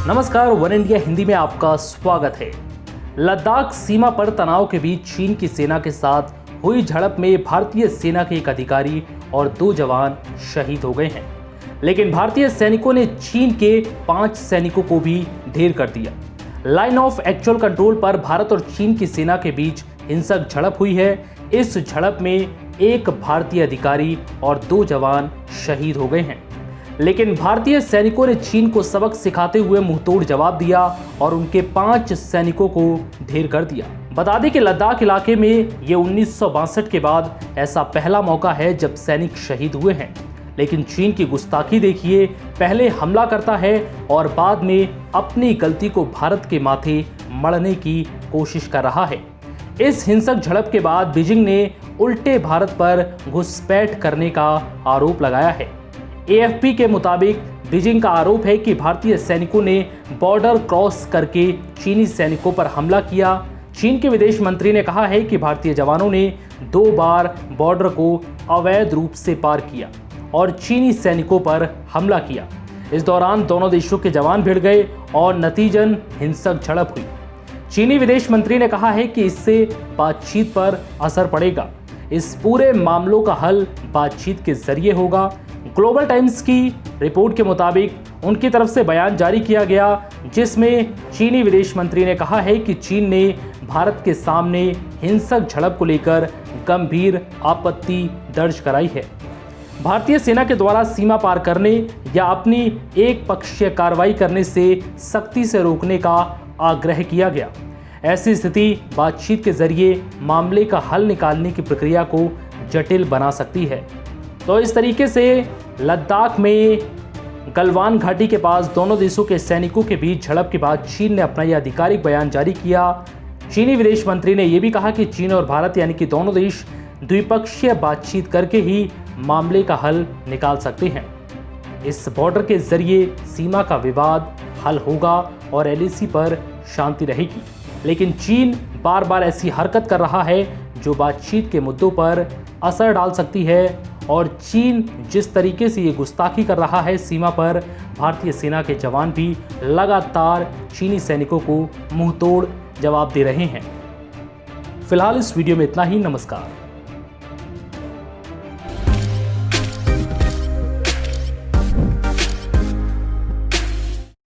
नमस्कार, one India Hindi में आपका स्वागत है। लद्दाख सीमा पर तनाव के बीच चीन की सेना के साथ हुई झड़प में भारतीय सेना के एक अधिकारी और 2 जवान शहीद हो गए हैं। लेकिन भारतीय सैनिकों ने चीन के 5 सैनिकों को भी ढेर कर दिया। लाइन ऑफ एक्चुअल कंट्रोल पर भारत और चीन की सेना के बीच हिंसक झड़प हुई है। इस झड़प में एक भारतीय अधिकारी और 2 जवान शहीद हो गए हैं। लेकिन भारतीय सैनिकों ने चीन को सबक सिखाते हुए मुंहतोड़ जवाब दिया और उनके 5 सैनिकों को ढेर कर दिया। बता दें कि लद्दाख इलाके में ये 1962 के बाद ऐसा पहला मौका है जब सैनिक शहीद हुए हैं। लेकिन चीन की गुस्ताखी देखिए, पहले हमला करता है और बाद में अपनी गलती को भारत के माथे मढ़ने की कोशिश कर रहा है। इस हिंसक झड़प के बाद बीजिंग ने उल्टे भारत पर घुसपैठ करने का आरोप लगाया है। एएफपी के मुताबिक बीजिंग का आरोप है कि भारतीय सैनिकों ने बॉर्डर क्रॉस करके चीनी सैनिकों पर हमला किया। चीन के विदेश मंत्री ने कहा है कि भारतीय जवानों ने 2 बार बॉर्डर को अवैध रूप से पार किया और चीनी सैनिकों पर हमला किया। इस दौरान दोनों देशों के जवान भिड़ गए और नतीजन हिंसक झड़प हुई। चीनी विदेश मंत्री ने कहा है कि इससे बातचीत पर असर पड़ेगा। इस पूरे मामलों का हल बातचीत के जरिए होगा। ग्लोबल टाइम्स की रिपोर्ट के मुताबिक उनकी तरफ से बयान जारी किया गया, जिसमें चीनी विदेश मंत्री ने कहा है कि चीन ने भारत के सामने हिंसक झड़प को लेकर गंभीर आपत्ति दर्ज कराई है। भारतीय सेना के द्वारा सीमा पार करने या अपनी एक पक्षीय कार्रवाई करने से सख्ती से रोकने का आग्रह किया गया। ऐसी स्थिति बातचीत के जरिए मामले का हल निकालने की प्रक्रिया को जटिल बना सकती है। तो इस तरीके से लद्दाख में गलवान घाटी के पास दोनों देशों के सैनिकों के बीच झड़प के बाद चीन ने अपना यह आधिकारिक बयान जारी किया। चीनी विदेश मंत्री ने यह भी कहा कि चीन और भारत यानी कि दोनों देश द्विपक्षीय बातचीत करके ही मामले का हल निकाल सकते हैं। इस बॉर्डर के जरिए सीमा का विवाद हल होगा और एलएसी पर शांति रहेगी। लेकिन चीन बार बार ऐसी हरकत कर रहा है जो बातचीत के मुद्दों पर असर डाल सकती है। और चीन जिस तरीके से ये गुस्ताखी कर रहा है सीमा पर, भारतीय सेना के जवान भी लगातार चीनी सैनिकों को मुंहतोड़ जवाब दे रहे हैं। फिलहाल इस वीडियो में इतना ही। नमस्कार।